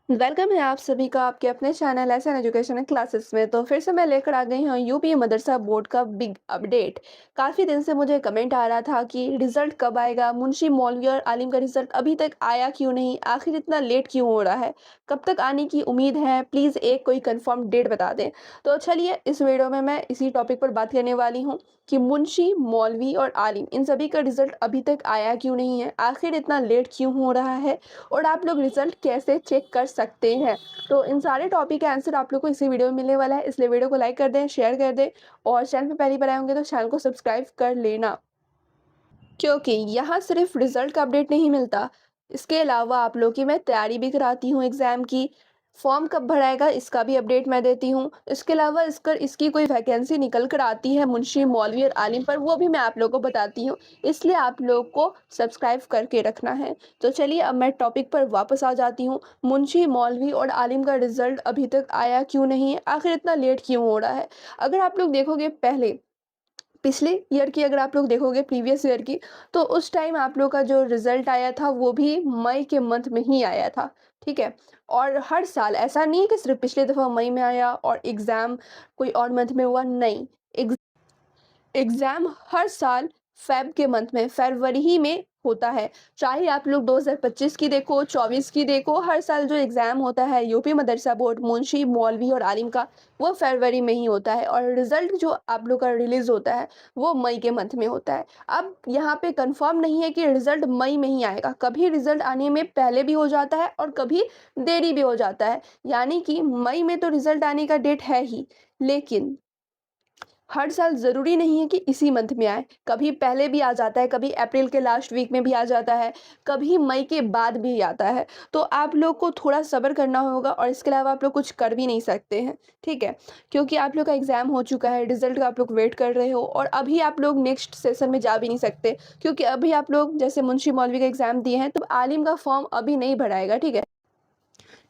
Welcome है आप सभी का आपके अपने चैनल एसएन एजुकेशन क्लासेस में। तो फिर से मैं लेकर आ गई हूँ यूपी मदरसा बोर्ड का बिग अपडेट। काफ़ी दिन से मुझे कमेंट आ रहा था कि रिजल्ट कब आएगा, मुंशी मौलवी और आलिम का रिजल्ट अभी तक आया क्यों नहीं, आखिर इतना लेट क्यों हो रहा है, कब तक आने की उम्मीद है, प्लीज़ एक कोई कंफर्म डेट बता दें। तो चलिए इस वीडियो में मैं इसी टॉपिक पर बात करने वाली हूँ कि मुंशी मौलवी और आलिम इन सभी का रिजल्ट अभी तक आया क्यों नहीं है, आखिर इतना लेट क्यों हो रहा है और आप लोग रिजल्ट कैसे चेक कर सकते हैं। तो इन सारे टॉपिक का आंसर आप लोग को इसी वीडियो में मिलने वाला है, इसलिए वीडियो को लाइक कर दें, शेयर कर दें और चैनल पे पहली बार आए होंगे तो चैनल को सब्सक्राइब कर लेना। क्योंकि यहाँ सिर्फ रिजल्ट का अपडेट नहीं मिलता, इसके अलावा आप लोग की मैं तैयारी भी कराती हूँ एग्ज़ाम की, फॉर्म कब भराएगा इसका भी अपडेट मैं देती हूँ। इसके अलावा इसकी कोई वैकेंसी निकल कर आती है मुंशी मौलवी और आलिम पर, वो भी मैं आप लोगों को बताती हूँ, इसलिए आप लोग को सब्सक्राइब करके रखना है। तो चलिए अब मैं टॉपिक पर वापस आ जाती हूँ। मुंशी मौलवी और आलिम का रिजल्ट अभी तक आया क्यों नहीं है, आखिर इतना लेट क्यों हो रहा है। अगर आप लोग देखोगे पहले पिछले ईयर की, अगर आप लोग देखोगे प्रीवियस ईयर की, तो उस टाइम आप लोग का जो रिजल्ट आया था वो भी मई के मंथ में ही आया था, ठीक है। और हर साल ऐसा नहीं है कि सिर्फ पिछले दफ़ा मई में आया और एग्ज़ाम कोई और मंथ में हुआ, नहीं। एग्ज़ाम हर साल फ़ेब के मंथ में, फरवरी ही में होता है। चाहे आप लोग 2025 की देखो, 24 की देखो, हर साल जो एग्ज़ाम होता है यूपी मदरसा बोर्ड, मुंशी, मौलवी और आलिम का, वो फरवरी में ही होता है और रिज़ल्ट जो आप लोग का रिलीज़ होता है, वो मई के मंथ में होता है। अब यहाँ पे कन्फर्म नहीं है कि रिज़ल्ट मई में ही आएगा, कभी रिज़ल्ट आने में पहले भी हो जाता है और कभी देरी भी हो जाता है। यानी कि मई में तो रिज़ल्ट आने का डेट है ही, लेकिन हर साल ज़रूरी नहीं है कि इसी मंथ में आए, कभी पहले भी आ जाता है, कभी अप्रैल के लास्ट वीक में भी आ जाता है, कभी मई के बाद भी आता है। तो आप लोग को थोड़ा सब्र करना होगा और इसके अलावा आप लोग कुछ कर भी नहीं सकते हैं, ठीक है? क्योंकि आप लोग का एग्ज़ाम हो चुका है, रिज़ल्ट का आप लोग वेट कर रहे हो और अभी आप लोग नेक्स्ट सेशन में जा भी नहीं सकते, क्योंकि अभी आप लोग जैसे मुंशी मौलवी का एग्ज़ाम दिए हैं, तो आलिम का फॉर्म अभी नहीं भराएगा, ठीक है?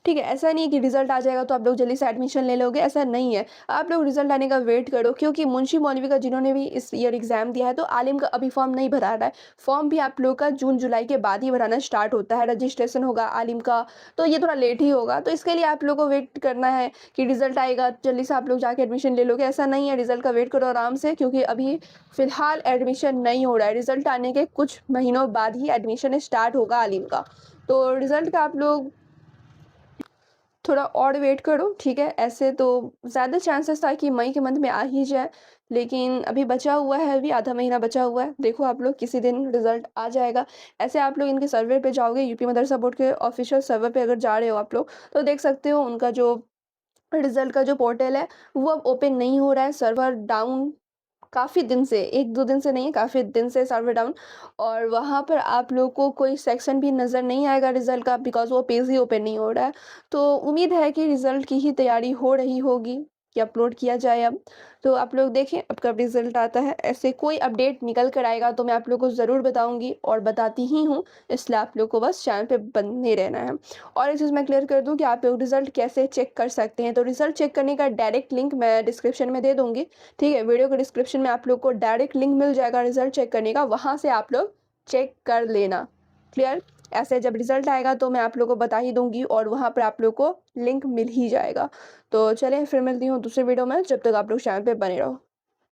ठीक है, ऐसा नहीं है कि रिज़ल्ट आ जाएगा तो आप लोग जल्दी से एडमिशन ले लोगे, ऐसा नहीं है। आप लोग रिज़ल्ट आने का वेट करो, क्योंकि मुंशी मौलवी का जिन्होंने भी इस ईयर एग्ज़ाम दिया है, तो आलिम का अभी फॉर्म नहीं भरा रहा है। फॉर्म भी आप लोग का जून-जुलाई के बाद ही भराना स्टार्ट होता है, रजिस्ट्रेशन होगा आलिम का, तो ये थोड़ा लेट ही होगा। तो इसके लिए आप लोगों को वेट करना है कि रिज़ल्ट आएगा, जल्दी से आप लोग जाके एडमिशन ले लोगे, ऐसा नहीं है। रिज़ल्ट का वेट करो आराम से, क्योंकि अभी फ़िलहाल एडमिशन नहीं हो रहा है। रिज़ल्ट आने के कुछ महीनों बाद ही एडमिशन स्टार्ट होगा आलिम का। तो रिज़ल्ट का आप लोग थोड़ा और वेट करो, ठीक है? ऐसे तो ज़्यादा चांसेस था कि मई के मंथ में आ ही जाए, लेकिन अभी बचा हुआ है, अभी आधा महीना बचा हुआ है। देखो आप लोग किसी दिन रिज़ल्ट आ जाएगा। ऐसे आप लोग इनके सर्वर पे जाओगे, यूपी मदरसा बोर्ड के ऑफ़िशियल सर्वर पे अगर जा रहे हो आप लोग, तो देख सकते हो उनका जो रिज़ल्ट का जो पोर्टल है, वो अब ओपन नहीं हो रहा है, सर्वर डाउन काफ़ी दिन से, 1-2 दिन से नहीं है, काफ़ी दिन से सर्वर डाउन। और वहाँ पर आप लोग को कोई सेक्शन भी नज़र नहीं आएगा रिज़ल्ट का, बिकॉज़ वो पेज ही ओपन नहीं हो रहा है। तो उम्मीद है कि रिज़ल्ट की ही तैयारी हो रही होगी कि अपलोड किया जाए अब। तो आप लोग देखें अब कब रिज़ल्ट आता है। ऐसे कोई अपडेट निकल कर आएगा तो मैं आप लोग को ज़रूर बताऊँगी और बताती ही हूँ, इसलिए आप लोग को बस चैनल पे बने रहना है। और एक चीज़ मैं क्लियर कर दूँ कि आप लोग रिज़ल्ट कैसे चेक कर सकते हैं, तो रिज़ल्ट चेक करने का डायरेक्ट लिंक मैं डिस्क्रिप्शन में दे दूँगी। ठीक है, वीडियो के डिस्क्रिप्शन में आप लोग को डायरेक्ट लिंक मिल जाएगा रिज़ल्ट चेक करने का, वहाँ से आप लोग चेक कर लेना। क्लियर? ऐसे जब रिज़ल्ट आएगा तो मैं आप लोग को बता ही दूँगी और वहाँ पर आप लोग को लिंक मिल ही जाएगा। तो चलें फिर मिलती हूँ दूसरे वीडियो में, जब तक आप लोग चैनल पे बने रहो।